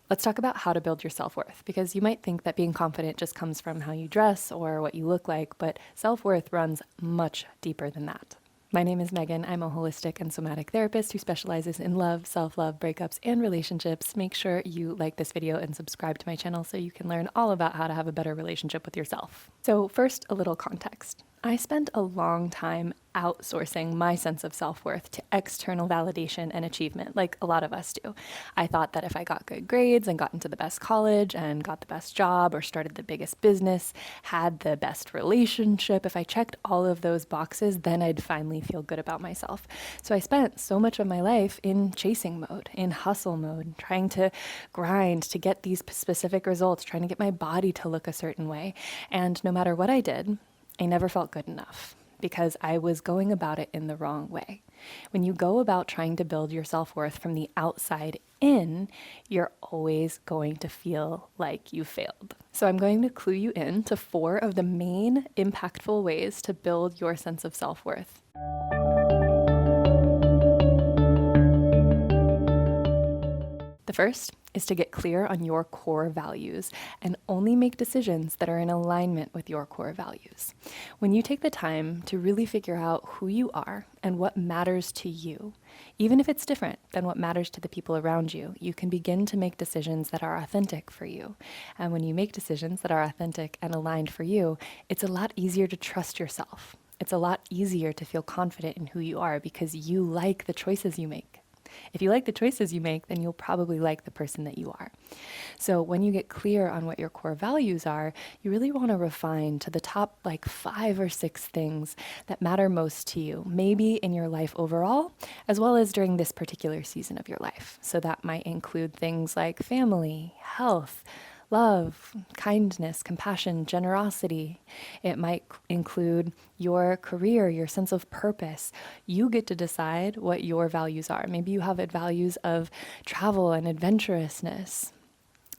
Let's talk about how to build your self-worth, because you might think that being confident just comes from how you dress or what you look like, but self-worth runs much deeper than that. My name is Megan. I'm a holistic and somatic therapist who specializes in love, self-love, breakups, and relationships. Make sure you like this video and subscribe to my channel so you can learn all about how to have a better relationship with yourself. So first, a little context. I spent a long time outsourcing my sense of self-worth to external validation and achievement, like a lot of us do. I thought that if I got good grades and got into the best college and got the best job or started the biggest business, had the best relationship, if I checked all of those boxes, then I'd finally feel good about myself. So I spent so much of my life in chasing mode, in hustle mode, trying to grind to get these specific results, trying to get my body to look a certain way. And no matter what I did, I never felt good enough because I was going about it in the wrong way. When you go about trying to build your self-worth from the outside in, you're always going to feel like you failed. So I'm going to clue you in to 4 of the main impactful ways to build your sense of self-worth. The first is to get clear on your core values and only make decisions that are in alignment with your core values. When you take the time to really figure out who you are and what matters to you, even if it's different than what matters to the people around you, you can begin to make decisions that are authentic for you. And when you make decisions that are authentic and aligned for you, it's a lot easier to trust yourself. It's a lot easier to feel confident in who you are because you like the choices you make. If you like the choices you make, then you'll probably like the person that you are. So when you get clear on what your core values are, you really want to refine to the top 5 or 6 things that matter most to you, maybe in your life overall, as well as during this particular season of your life. So that might include things like family, health, love, kindness, compassion, generosity. It might include your career, your sense of purpose. You get to decide what your values are. Maybe you have values of travel and adventurousness.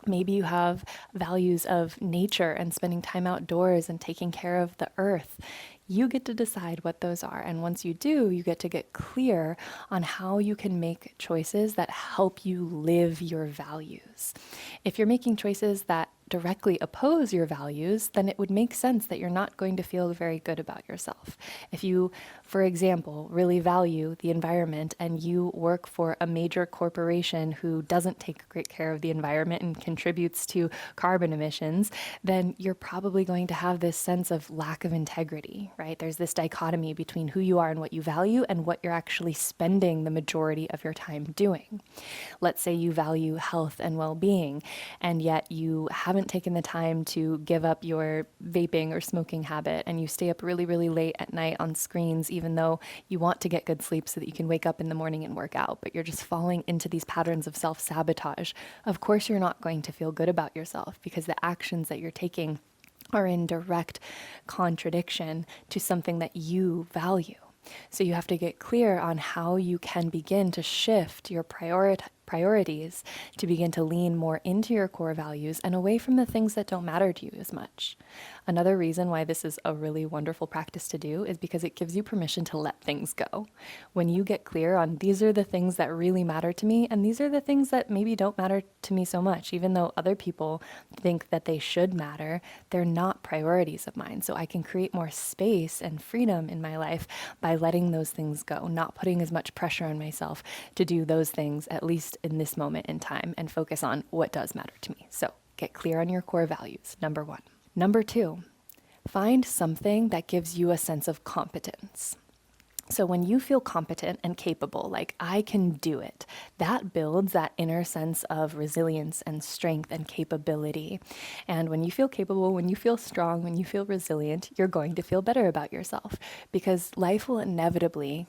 Maybe you have values of nature and spending time outdoors and taking care of the earth. You get to decide what those are. And once you do, you get to get clear on how you can make choices that help you live your values. If you're making choices that directly oppose your values, then it would make sense that you're not going to feel very good about yourself. If you, for example, really value the environment and you work for a major corporation who doesn't take great care of the environment and contributes to carbon emissions, then you're probably going to have this sense of lack of integrity, right? There's this dichotomy between who you are and what you value and what you're actually spending the majority of your time doing. Let's say you value health and well-being, and yet you haven't taken the time to give up your vaping or smoking habit, and you stay up really, really late at night on screens, even though you want to get good sleep so that you can wake up in the morning and work out, but you're just falling into these patterns of self-sabotage. Of course, you're not going to feel good about yourself because the actions that you're taking are in direct contradiction to something that you value. So you have to get clear on how you can begin to shift your priorities to begin to lean more into your core values and away from the things that don't matter to you as much. Another reason why this is a really wonderful practice to do is because it gives you permission to let things go. When you get clear on these are the things that really matter to me, and these are the things that maybe don't matter to me so much, even though other people think that they should matter, they're not priorities of mine. So I can create more space and freedom in my life by letting those things go, not putting as much pressure on myself to do those things, at least in this moment in time, and focus on what does matter to me. So get clear on your core values, number 1. Number 2, find something that gives you a sense of competence. So when you feel competent and capable, like I can do it, that builds that inner sense of resilience and strength and capability. And when you feel capable, when you feel strong, when you feel resilient, you're going to feel better about yourself because life will inevitably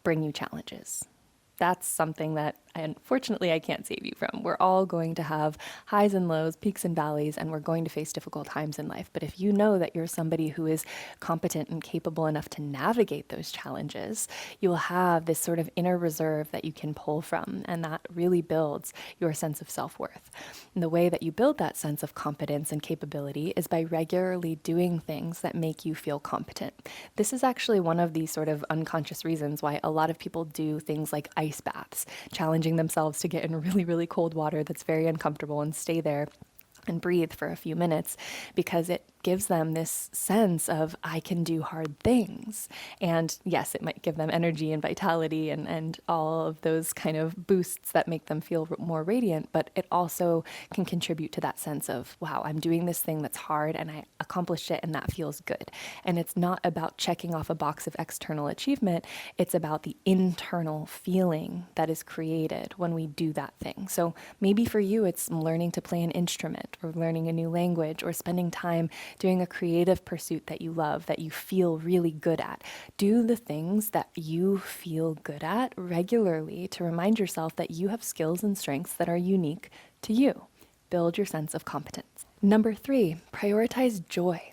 bring you challenges. That's something that unfortunately I can't save you from. We're all going to have highs and lows, peaks and valleys, and we're going to face difficult times in life. But if you know that you're somebody who is competent and capable enough to navigate those challenges, you'll have this sort of inner reserve that you can pull from, and that really builds your sense of self-worth. And the way that you build that sense of competence and capability is by regularly doing things that make you feel competent. This is actually one of the sort of unconscious reasons why a lot of people do things like ice baths, challenging challenging themselves to get in really, really cold water that's very uncomfortable and stay there and breathe for a few minutes, because it gives them this sense of, I can do hard things. And yes, it might give them energy and vitality and all of those kind of boosts that make them feel more radiant, but it also can contribute to that sense of, wow, I'm doing this thing that's hard and I accomplished it and that feels good. And it's not about checking off a box of external achievement, it's about the internal feeling that is created when we do that thing. So maybe for you, it's learning to play an instrument or learning a new language or spending time doing a creative pursuit that you love, that you feel really good at. Do the things that you feel good at regularly to remind yourself that you have skills and strengths that are unique to you. Build your sense of competence. Number 3, prioritize joy.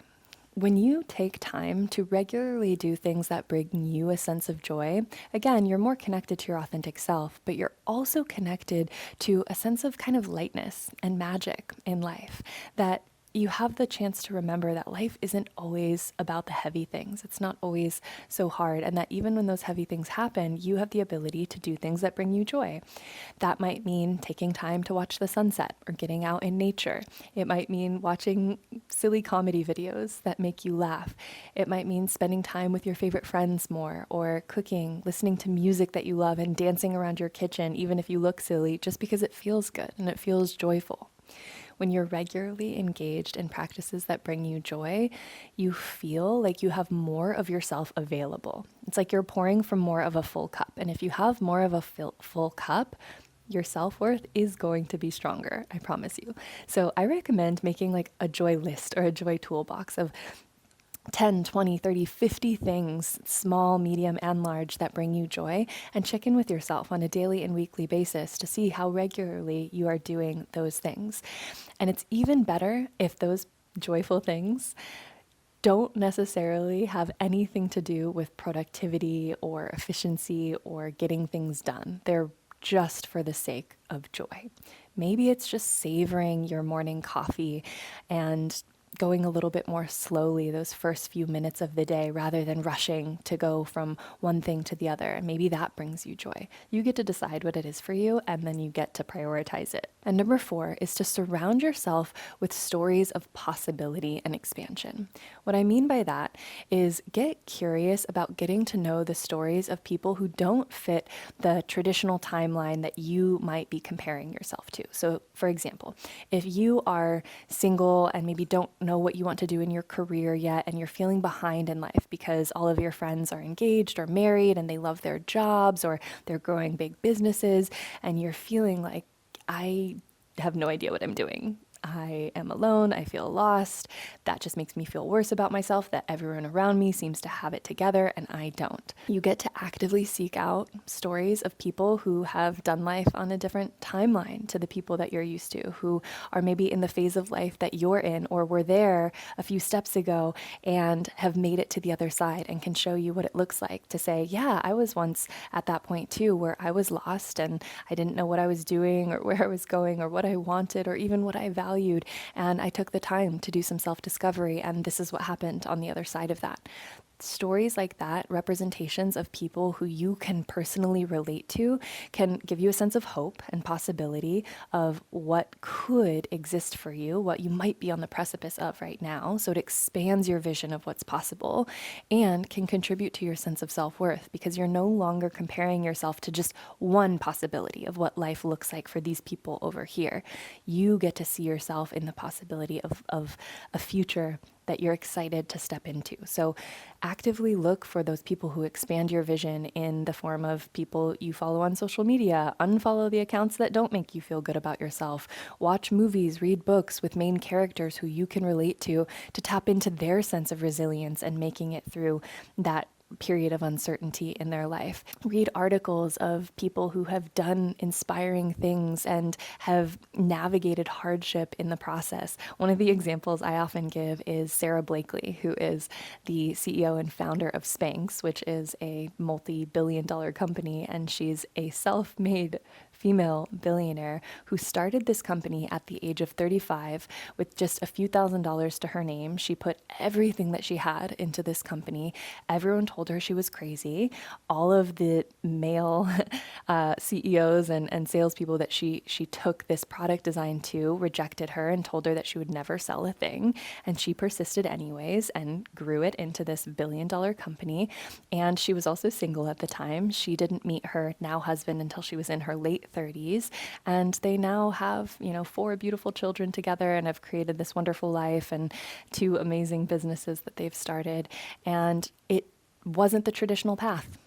When you take time to regularly do things that bring you a sense of joy, again, you're more connected to your authentic self, but you're also connected to a sense of kind of lightness and magic in life, that you have the chance to remember that life isn't always about the heavy things. It's not always so hard. And that even when those heavy things happen, you have the ability to do things that bring you joy. That might mean taking time to watch the sunset or getting out in nature. It might mean watching silly comedy videos that make you laugh. It might mean spending time with your favorite friends more, or cooking, listening to music that you love and dancing around your kitchen, even if you look silly, just because it feels good and it feels joyful. When you're regularly engaged in practices that bring you joy, you feel like you have more of yourself available. It's like you're pouring from more of a full cup. And if you have more of a full cup, your self-worth is going to be stronger, I promise you. So I recommend making like a joy list or a joy toolbox of 10, 20, 30, 50 things, small, medium, and large, that bring you joy, and check in with yourself on a daily and weekly basis to see how regularly you are doing those things. And it's even better if those joyful things don't necessarily have anything to do with productivity or efficiency or getting things done. They're just for the sake of joy. Maybe it's just savoring your morning coffee and going a little bit more slowly those first few minutes of the day rather than rushing to go from one thing to the other. And maybe that brings you joy. You get to decide what it is for you, and then you get to prioritize it. And number 4 is to surround yourself with stories of possibility and expansion. What I mean by that is get curious about getting to know the stories of people who don't fit the traditional timeline that you might be comparing yourself to. So for example, if you are single and maybe don't know what you want to do in your career yet, and you're feeling behind in life because all of your friends are engaged or married and they love their jobs or they're growing big businesses, and you're feeling like, I have no idea what I'm doing. I am alone. I feel lost. That just makes me feel worse about myself, that everyone around me seems to have it together and I don't. You get to actively seek out stories of people who have done life on a different timeline to the people that you're used to, who are maybe in the phase of life that you're in or were there a few steps ago and have made it to the other side and can show you what it looks like to say, yeah, I was once at that point too, where I was lost and I didn't know what I was doing or where I was going or what I wanted or even what I valued. And I took the time to do some self-discovery, and this is what happened on the other side of that. Stories like that, representations of people who you can personally relate to, can give you a sense of hope and possibility of what could exist for you, what you might be on the precipice of right now. So it expands your vision of what's possible and can contribute to your sense of self-worth, because you're no longer comparing yourself to just one possibility of what life looks like for these people over here. You get to see yourself in the possibility of a future that you're excited to step into. So actively look for those people who expand your vision in the form of people you follow on social media. Unfollow the accounts that don't make you feel good about yourself. Watch movies, read books with main characters who you can relate to tap into their sense of resilience and making it through that period of uncertainty in their life. Read articles of people who have done inspiring things and have navigated hardship in the process. One of the examples I often give is Sarah Blakely, who is the CEO and founder of Spanx, which is a multi-billion-dollar company, and she's a self-made female billionaire who started this company at the age of 35 with just a few $1,000s to her name. She put everything that she had into this company. Everyone told her she was crazy. All of the male CEOs and salespeople that she took this product design to rejected her and told her that she would never sell a thing. And she persisted anyways and grew it into this billion-dollar company. And she was also single at the time. She didn't meet her now husband until she was in her late 30s. And they now have, 4 beautiful children together and have created this wonderful life and 2 amazing businesses that they've started. And it wasn't the traditional path.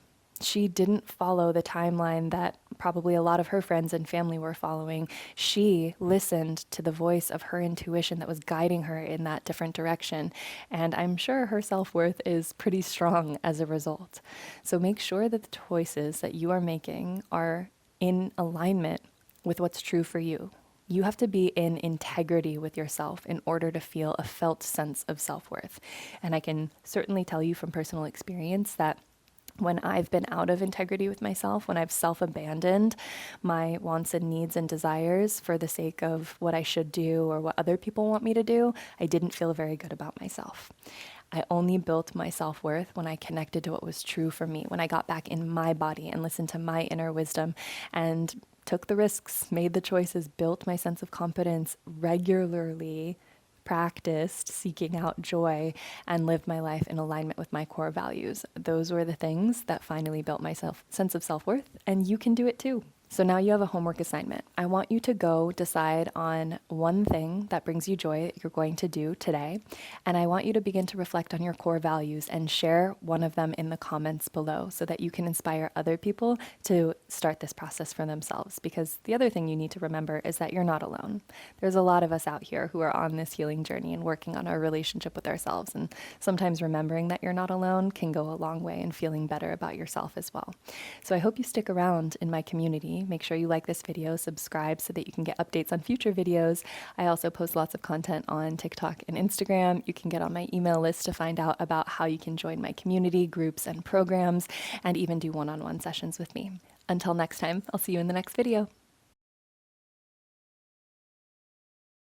She didn't follow the timeline that probably a lot of her friends and family were following. She listened to the voice of her intuition that was guiding her in that different direction. And I'm sure her self-worth is pretty strong as a result. So make sure that the choices that you are making are in alignment with what's true for you. You have to be in integrity with yourself in order to feel a felt sense of self-worth. And I can certainly tell you from personal experience that when I've been out of integrity with myself, when I've self-abandoned my wants and needs and desires for the sake of what I should do or what other people want me to do, I didn't feel very good about myself. I only built my self-worth when I connected to what was true for me, when I got back in my body and listened to my inner wisdom and took the risks, made the choices, built my sense of competence, regularly practiced seeking out joy, and lived my life in alignment with my core values. Those were the things that finally built my sense of self-worth, and you can do it too. So now you have a homework assignment. I want you to go decide on one thing that brings you joy that you're going to do today. And I want you to begin to reflect on your core values and share one of them in the comments below so that you can inspire other people to start this process for themselves. Because the other thing you need to remember is that you're not alone. There's a lot of us out here who are on this healing journey and working on our relationship with ourselves. And sometimes remembering that you're not alone can go a long way in feeling better about yourself as well. So I hope you stick around in my community. Make sure you like this video, subscribe so that you can get updates on future videos. I also post lots of content on TikTok and Instagram. You can get on my email list to find out about how you can join my community, groups, and programs, and even do one-on-one sessions with me. Until next time, I'll see you in the next video.